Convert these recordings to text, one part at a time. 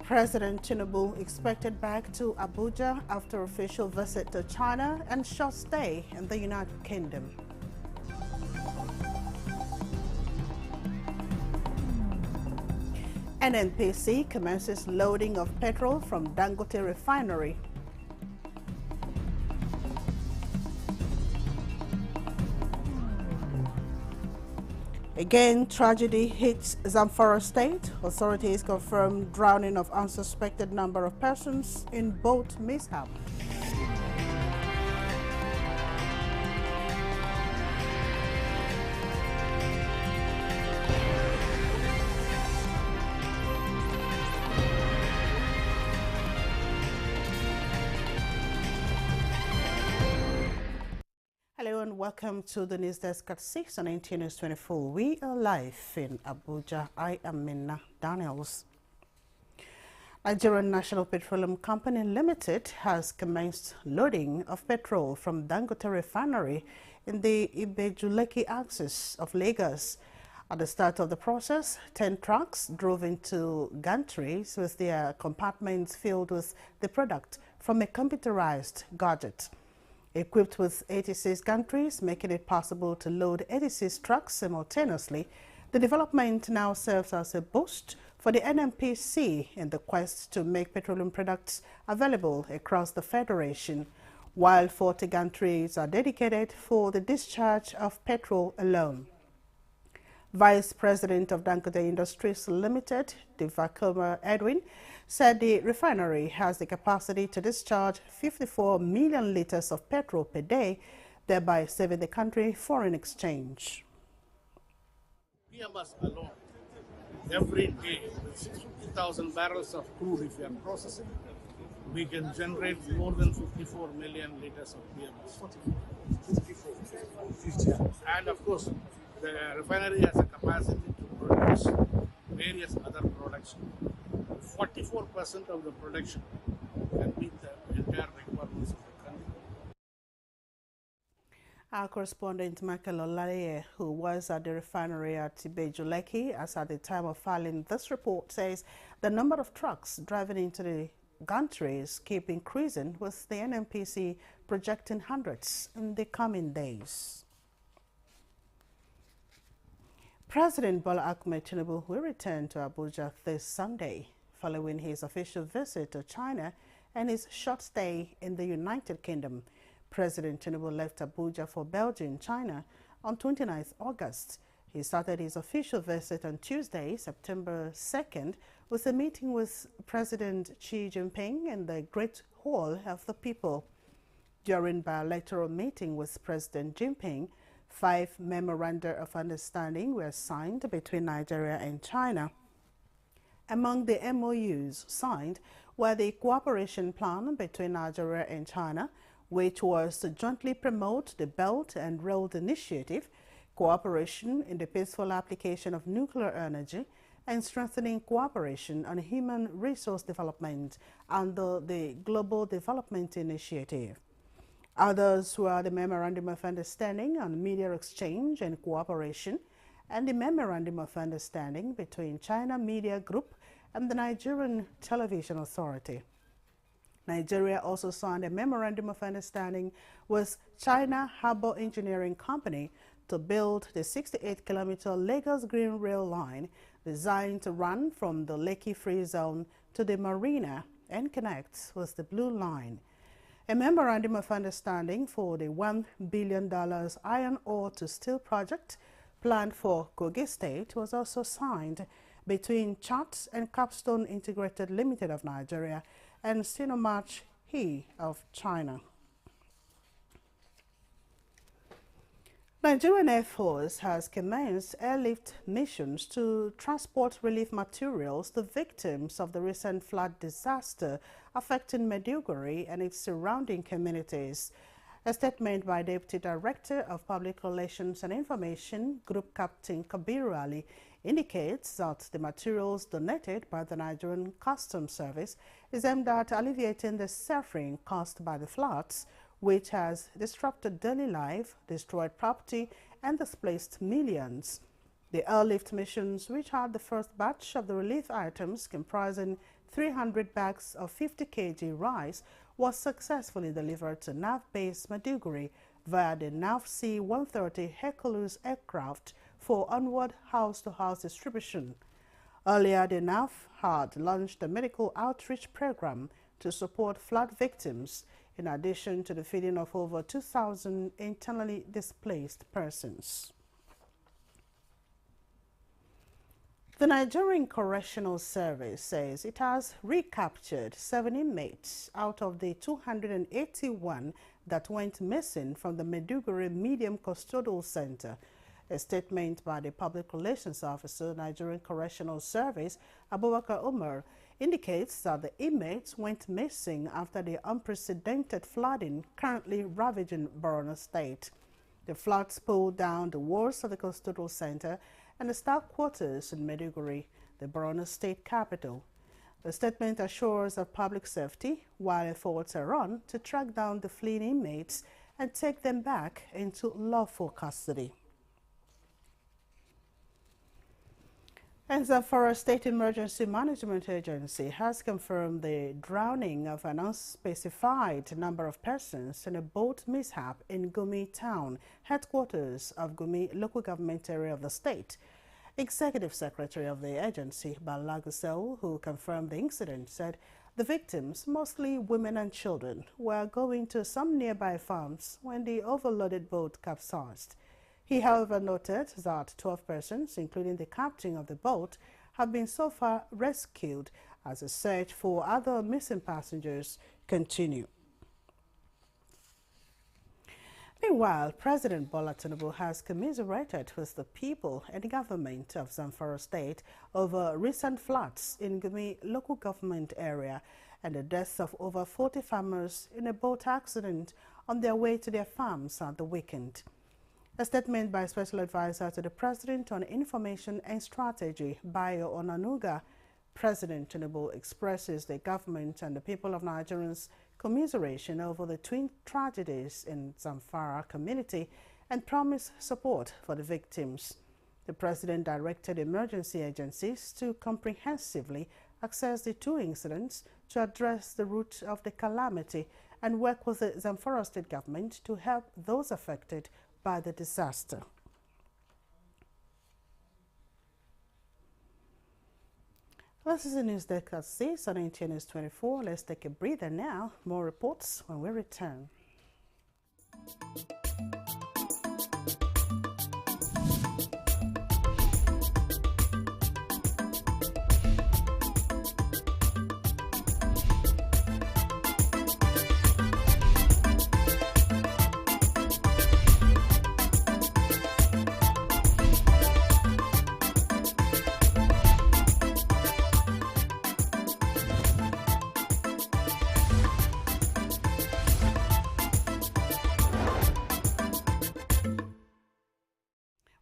President Tinubu expected back to Abuja after official visit to China and short stay in the United Kingdom. NNPC commences loading of petrol from Dangote refinery. Again, tragedy hits Zamfara State. Authorities confirm drowning of unsuspected number of persons in boat mishap. Hello and welcome to the News Desk at 6 on Nta News24. We are live in Abuja. I am Nta Daniels. Nigerian National Petroleum Company Limited has commenced loading of petrol from Dangote refinery in the Ibeju-Lekki axis of Lagos. At the start of the process, 10 trucks drove into gantries with their compartments filled with the product from a computerized gadget. Equipped with 86 gantries, making it possible to load 86 trucks simultaneously, the development now serves as a boost for the NNPC in the quest to make petroleum products available across the Federation, while 40 gantries are dedicated for the discharge of petrol alone. Vice President of Dangote Industries Limited, Divakoma Edwin, said the refinery has the capacity to discharge 54 million litres of petrol per day, thereby saving the country foreign exchange. PMS alone, every day with 60,000 barrels of crude if we are processing, we can generate more than 54 million litres of PMS. 54. And of course, the refinery has a capacity to produce various other products. 44% of the production can meet the entire requirements of the country. Our correspondent Michael Olalaye, who was at the refinery at Ibeju-Lekki as at the time of filing this report, says the number of trucks driving into the gantries keep increasing, with the NNPC projecting hundreds in the coming days. President Bola Ahmed Tinubu will return to Abuja this Sunday, following his official visit to China and his short stay in the United Kingdom. President Tinubu left Abuja for Belgium, China on 29th August. He started his official visit on Tuesday, September 2nd, with a meeting with President Xi Jinping in the Great Hall of the People. During bilateral meeting with President Jinping, 5 memoranda of understanding were signed between Nigeria and China. Among the MOUs signed were the cooperation plan between Nigeria and China, which was to jointly promote the Belt and Road Initiative, cooperation in the peaceful application of nuclear energy, and strengthening cooperation on human resource development under the Global Development Initiative. Others were the Memorandum of Understanding on Media Exchange and Cooperation and the Memorandum of Understanding between China Media Group and the Nigerian Television Authority. Nigeria also signed a Memorandum of Understanding with China Harbour Engineering Company to build the 68-kilometer Lagos Green Rail Line designed to run from the Lekki Free Zone to the Marina and connect with the Blue Line. A Memorandum of Understanding for the $1 billion iron ore to steel project planned for Kogi State was also signed between CHAT and Capstone Integrated Limited of Nigeria and Sinomarch He of China. Nigerian Air Force has commenced airlift missions to transport relief materials to victims of the recent flood disaster affecting Maiduguri and its surrounding communities. A statement by Deputy Director of Public Relations and Information, Group Captain Kabiru Ali, indicates that the materials donated by the Nigerian Customs Service is aimed at alleviating the suffering caused by the floods, which has disrupted daily life, destroyed property, and displaced millions. The airlift missions, which had the first batch of the relief items comprising 300 bags of 50 kg rice was successfully delivered to NAV base Maiduguri via the NAV C-130 Hercules aircraft for onward house-to-house distribution. Earlier, the NAV had launched a medical outreach program to support flood victims, in addition to the feeding of over 2,000 internally displaced persons. The Nigerian Correctional Service says it has recaptured 7 inmates out of the 281 that went missing from the Maiduguri Medium Custodial Center. A statement by the Public Relations Officer, Nigerian Correctional Service, Abubakar Umar, indicates that the inmates went missing after the unprecedented flooding currently ravaging Borno State. The floods pulled down the walls of the Custodial Center and the staff quarters in Maiduguri, the Borno State capital. The statement assures of public safety while efforts are on to track down the fleeing inmates and take them back into lawful custody. And Zamfara State Emergency Management Agency has confirmed the drowning of an unspecified number of persons in a boat mishap in Gumi town, headquarters of Gumi local government area of the state. Executive Secretary of the agency, Balagusel, who confirmed the incident, said the victims, mostly women and children, were going to some nearby farms when the overloaded boat capsized. He, however, noted that 12 persons, including the captain of the boat, have been so far rescued as a search for other missing passengers continue. Meanwhile, President Bola Tinubu has commiserated with the people and government of Zamfara State over recent floods in Gumi local government area and the deaths of over 40 farmers in a boat accident on their way to their farms at the weekend. A statement by Special Advisor to the President on Information and Strategy, Bayo Onanuga, President Tinubu expresses the government and the people of Nigerians' commiseration over the twin tragedies in Zamfara community and promised support for the victims. The President directed emergency agencies to comprehensively assess the two incidents to address the root of the calamity and work with the Zamfara State government to help those affected by the disaster. This is the news desk at 6 on Nta News24. Let's take a breather now. More reports when we return.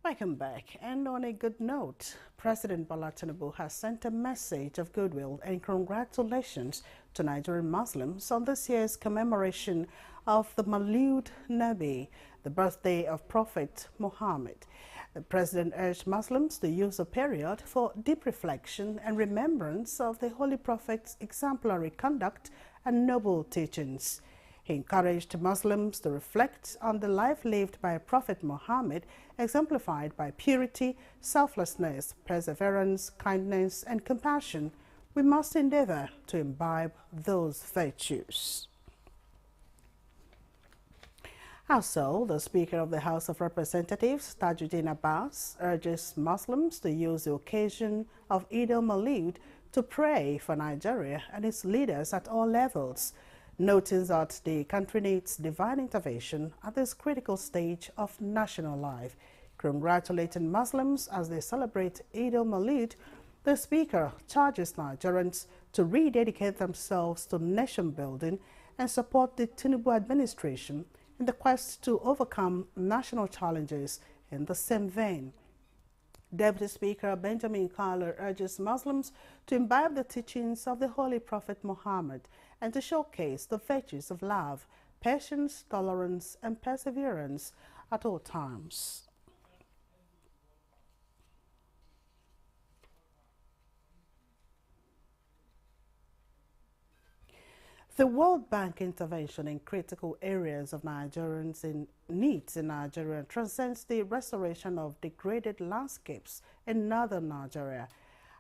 Welcome back. And on a good note, President Bola Tinubu has sent a message of goodwill and congratulations to Nigerian Muslims on this year's commemoration of the Maulud Nabi, the birthday of Prophet Muhammad. The President urged Muslims to use the period for deep reflection and remembrance of the Holy Prophet's exemplary conduct and noble teachings. He encouraged Muslims to reflect on the life lived by Prophet Muhammad, exemplified by purity, selflessness, perseverance, kindness, and compassion. We must endeavor to imbibe those virtues. Also, the Speaker of the House of Representatives, Tajuddin Abbas, urges Muslims to use the occasion of Eid al-Maulud to pray for Nigeria and its leaders at all levels, noting that the country needs divine intervention at this critical stage of national life. Congratulating Muslims as they celebrate Eid al-Maulud, the Speaker charges Nigerians to rededicate themselves to nation building and support the Tinubu administration in the quest to overcome national challenges in the same vein. Deputy Speaker Benjamin Kalu urges Muslims to imbibe the teachings of the Holy Prophet Muhammad and to showcase the virtues of love, patience, tolerance, and perseverance at all times. The World Bank intervention in critical areas of Nigerians in needs in Nigeria transcends the restoration of degraded landscapes in northern Nigeria.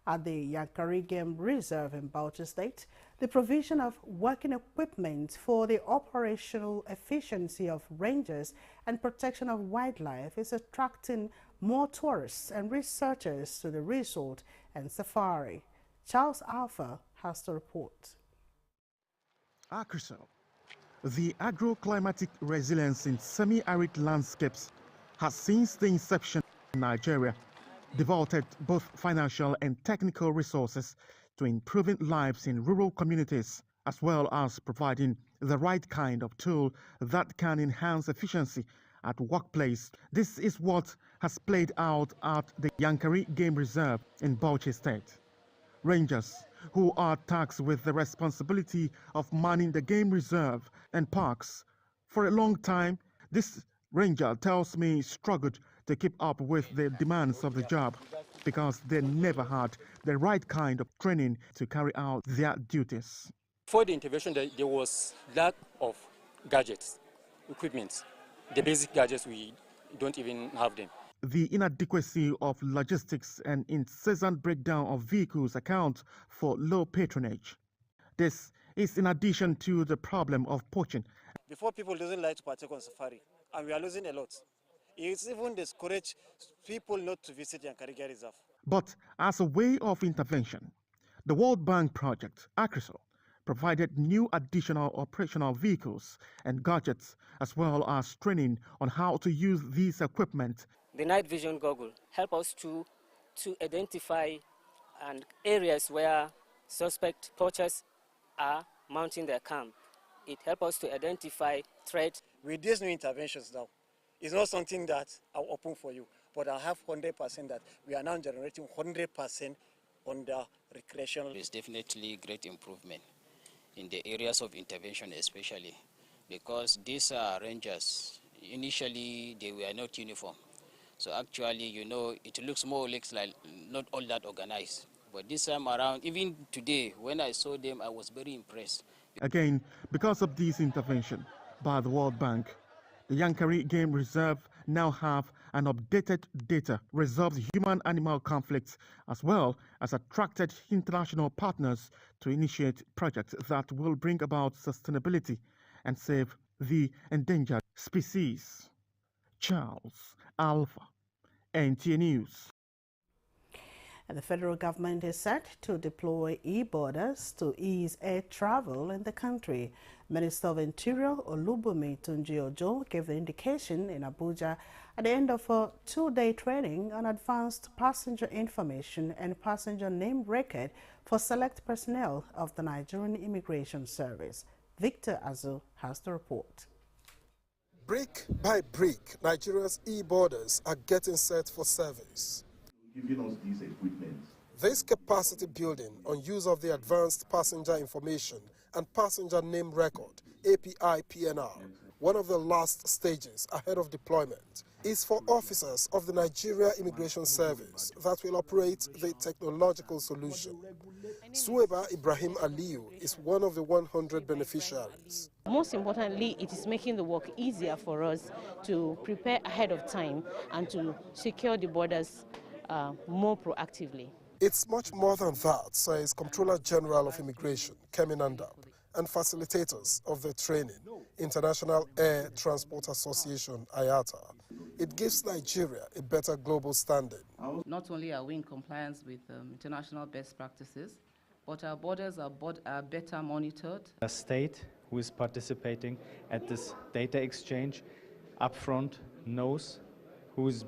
At the Yankari Game Reserve in Bauchi State, the provision of working equipment for the operational efficiency of rangers and protection of wildlife is attracting more tourists and researchers to the resort and safari. Charles Alpha has the report. Agriculture. The agroclimatic resilience in semi-arid landscapes has since the inception in Nigeria devoted both financial and technical resources to improving lives in rural communities, as well as providing the right kind of tool that can enhance efficiency at workplace. This is what has played out at the Yankari Game Reserve in Bauchi State. Rangers, who are tasked with the responsibility of manning the game reserve and parks. For a long time, this ranger tells me struggled to keep up with the demands of the job because they never had the right kind of training to carry out their duties. Before the intervention, there was lack of gadgets, equipment. The basic gadgets, we don't even have them. The inadequacy of logistics and incessant breakdown of vehicles account for low patronage. This is in addition to the problem of poaching. Before, people doesn't like to partake on safari, and we are losing a lot. It's even discouraged people not to visit Yankari Game Reserve. But as a way of intervention, the World Bank project, ACRISO, provided new additional operational vehicles and gadgets, as well as training on how to use these equipment. The night vision goggle help us to identify areas where suspect poachers are mounting their camp. It helps us to identify threats. With these new interventions now, it's not something that I'll open for you, but I have 100% that we are now generating 100% on the recreational. It's definitely great improvement in the areas of intervention, especially because these rangers, initially they were not uniform. So actually, you know, it looks more like not all that organized. But this time around, even today, when I saw them, I was very impressed. Again, because of this intervention by the World Bank, the Yankari Game Reserve now have an updated data, resolved human-animal conflicts, as well as attracted international partners to initiate projects that will bring about sustainability and save the endangered species. Charles Alpha, Nta News. And the federal government is set to deploy e-borders to ease air travel in the country. Minister of Interior Olubunmi Tunji-Ojo gave the indication in Abuja at the end of a two-day training on advanced passenger information and passenger name record for select personnel of the Nigerian Immigration Service. Victor Azu has the report. Brick by brick, Nigeria's e-borders are getting set for service. Giving us these equipment. This capacity building on use of the Advanced Passenger Information and Passenger Name Record, API-PNR, one of the last stages ahead of deployment, is for officers of the Nigeria Immigration Service that will operate the technological solution. Sueba Ibrahim Aliyu is one of the 100 beneficiaries. Most importantly, it is making the work easier for us to prepare ahead of time and to secure the borders more proactively. It's much more than that, says Comptroller General of Immigration, Kemi Nandap, and facilitators of the training, International Air Transport Association, IATA. It gives Nigeria a better global standing. Not only are we in compliance with international best practices, but our borders are better monitored. A state who is participating at this data exchange upfront knows who's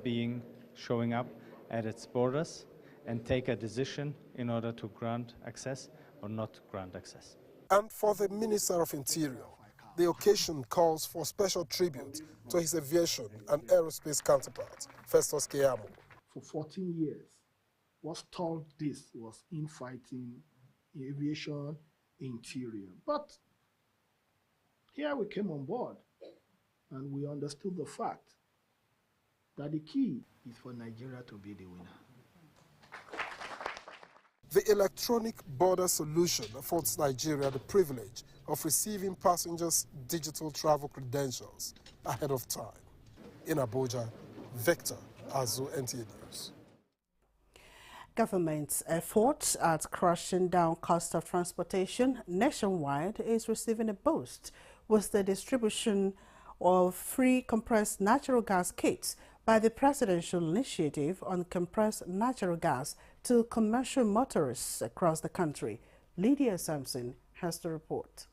showing up at its borders and take a decision in order to grant access or not grant access. And for the Minister of Interior, the occasion calls for special tribute to his aviation and aerospace counterpart, Festus Keyamo. For 14 years, what stalled this was infighting, aviation, interior. But here we came on board and we understood the fact that the key is for Nigeria to be the winner. The electronic border solution affords Nigeria the privilege of receiving passengers' digital travel credentials ahead of time. In Abuja, Victor Azu, Nta News. Government's efforts at crushing down cost of transportation nationwide is receiving a boost with the distribution of free compressed natural gas kits by the presidential initiative on compressed natural gas to commercial motorists across the country. Lydia Sampson has the report.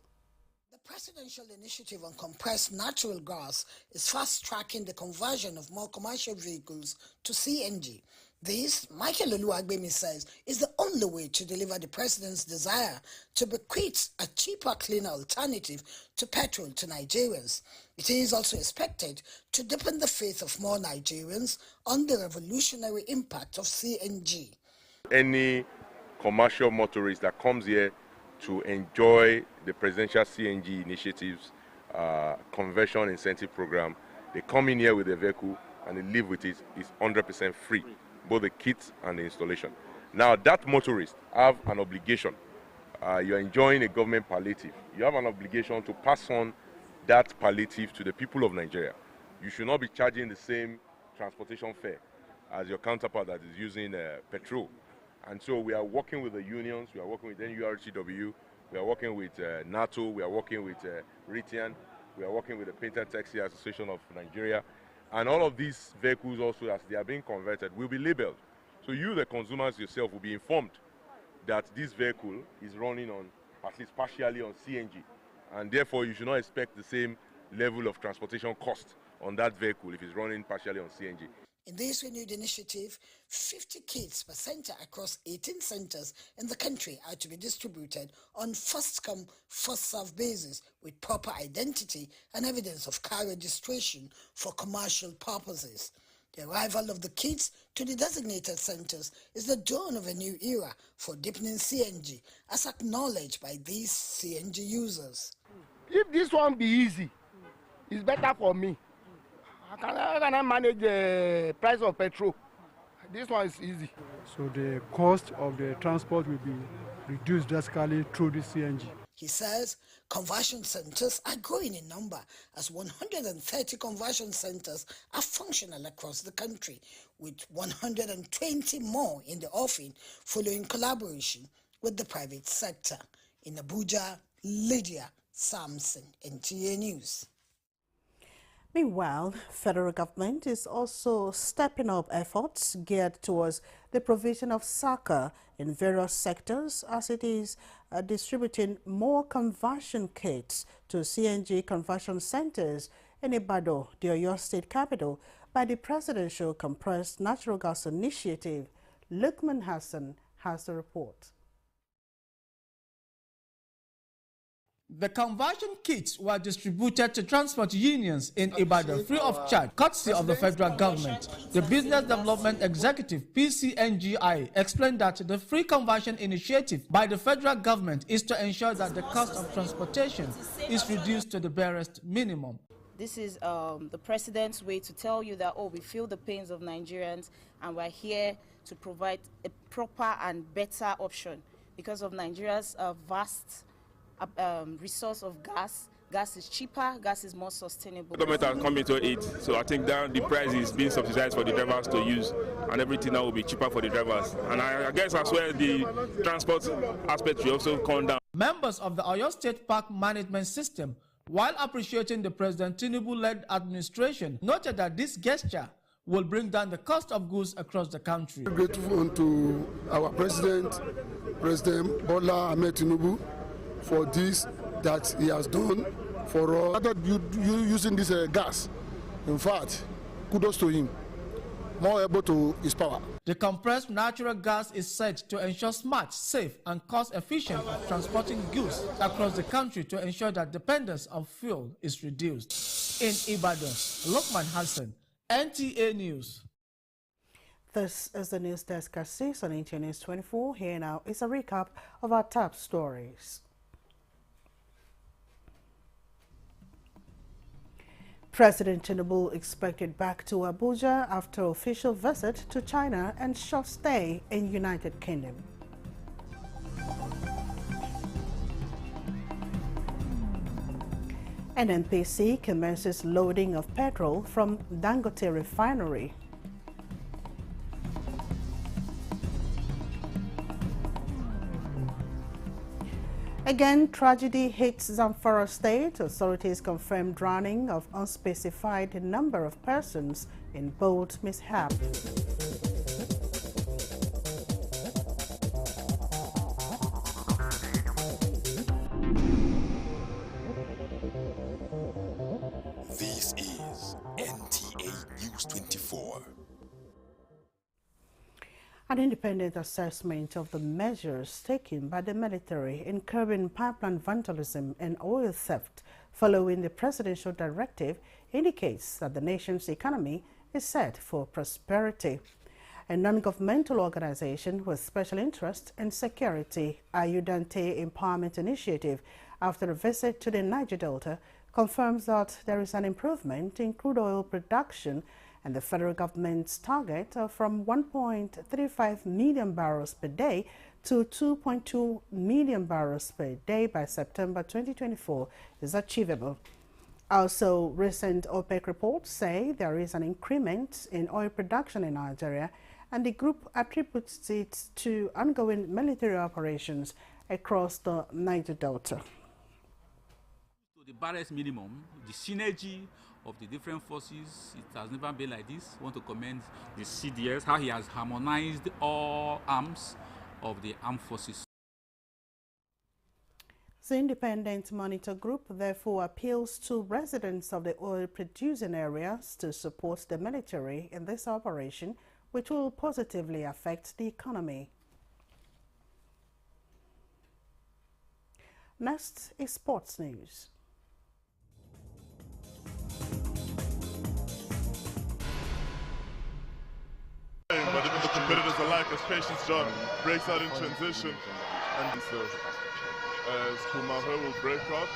The presidential initiative on compressed natural gas is fast-tracking the conversion of more commercial vehicles to CNG. This, Michael Oluwagbemi says, is the only way to deliver the president's desire to bequeath a cheaper, cleaner alternative to petrol to Nigerians. It is also expected to deepen the faith of more Nigerians on the revolutionary impact of CNG. Any commercial motorist that comes here to enjoy the presidential CNG initiatives conversion incentive program, they come in here with a vehicle and they live with it. It's 100% free, both the kit and the installation. Now that motorists have an obligation. You're enjoying a government palliative. You have an obligation to pass on that palliative to the people of Nigeria. You should not be charging the same transportation fare as your counterpart that is using petrol. And so we are working with the unions, we are working with NURTW, we are working with NATO, we are working with Ritian, we are working with the Painter Taxi Association of Nigeria. And all of these vehicles also, as they are being converted, will be labeled. So you, the consumers yourself, will be informed that this vehicle is running on, at least partially on CNG. And therefore, you should not expect the same level of transportation cost on that vehicle if it's running partially on CNG. In this renewed initiative, 50 kits per center across 18 centers in the country are to be distributed on first-come, first-served basis with proper identity and evidence of car registration for commercial purposes. The arrival of the kits to the designated centers is the dawn of a new era for deepening CNG, as acknowledged by these CNG users. If this one be easy, it's better for me. How can I manage the price of petrol? This one is easy. So the cost of the transport will be reduced drastically through the CNG. He says conversion centers are growing in number as 130 conversion centers are functional across the country, with 120 more in the offing following collaboration with the private sector. In Abuja, Lydia Sampson, Nta News. Meanwhile, federal government is also stepping up efforts geared towards the provision of soccer in various sectors as it is distributing more conversion kits to CNG conversion centers in Ibadan, the Oyo State capital, by the Presidential Compressed Natural Gas Initiative. Lukman Hassan has the report. The conversion kits were distributed to transport unions in Ibadan free of charge, courtesy of the federal government. The Business Development Executive, PCNGI, explained that the free conversion initiative by the federal government is to ensure that the cost of transportation is reduced to the barest minimum. This is the president's way to tell you that, oh, we feel the pains of Nigerians and we're here to provide a proper and better option because of Nigeria's vast resource of gas. Gas is cheaper, gas is more sustainable. The government has come into it, so I think that the price is being subsidized for the drivers to use, and everything now will be cheaper for the drivers. And I guess as well the transport aspect will also come down. Members of the Oyo State Park Management System, while appreciating the President Tinubu-led administration, noted that this gesture will bring down the cost of goods across the country. I'm grateful to our President Bola Ahmed Tinubu, for this that he has done for us. You using this gas, in fact, kudos to him. More able to his power. The compressed natural gas is set to ensure smart, safe, and cost-efficient of transporting goods across the country to ensure that dependence on fuel is reduced. In Ibadan, Lukman Hassan, Nta News. This is the news desk at 6 on Nta News 24. Here now is a recap of our top stories. President Tinubu expected back to Abuja after official visit to China and short stay in United Kingdom. NNPC commences loading of petrol from Dangote refinery. Again, tragedy hits Zamfara State. Authorities confirm drowning of unspecified number of persons in boat mishap. This is Nta News24. An independent assessment of the measures taken by the military in curbing pipeline vandalism and oil theft following the presidential directive indicates that the nation's economy is set for prosperity. A non-governmental organization with special interest in security, Ayudante Empowerment Initiative, after a visit to the Niger Delta, confirms that there is an improvement in crude oil production and the federal government's target from 1.35 million barrels per day to 2.2 million barrels per day by September 2024 is achievable. Also, recent OPEC reports say there is an increment in oil production in Nigeria, and the group attributes it to ongoing military operations across the Niger Delta. To the barrels minimum, the synergy of the different forces, it has never been like this. I want to commend the CDS, how he has harmonized all arms of the armed forces. The Independent Monitor Group therefore appeals to residents of the oil-producing areas to support the military in this operation, which will positively affect the economy. Next is sports news. But even the competitors alike, as Patience John breaks out in transition, and as Kumaho will break up,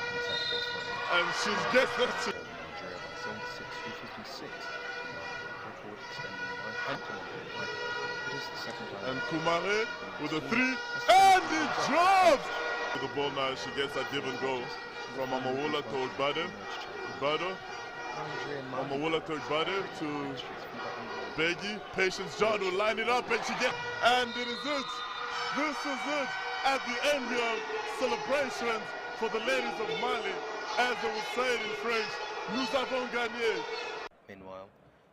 and she gets that. And Kumare with a 3, and he drops! With the ball now, she gets that give and go from Amawola to Bado. Amawola to Bado to Beggy. Patience John will line it up and she gets, and it is it. This is it. At the end here, celebrations for the ladies of Mali, as they would say it in French, nous avons gagné. Meanwhile,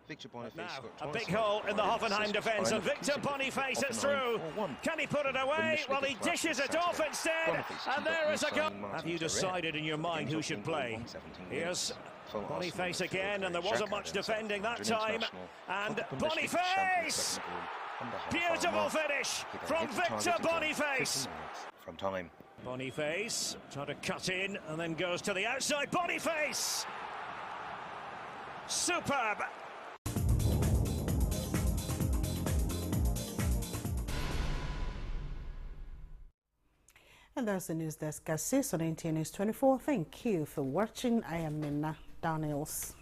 Victor Boniface now, a big hole in the Hoffenheim defence, and Victor Boniface is through. Can he put it away? Well, he dishes it off instead, and there is a goal. Have you decided in your mind who should play? Here's Boniface again, and there wasn't much defending that time. And Boniface! Beautiful finish from Victor Boniface. From time. Boniface trying to cut in and then goes to the outside. Boniface! Superb! And that's the news desk. As on Nta News24. Thank you for watching. I am Nta Daniels.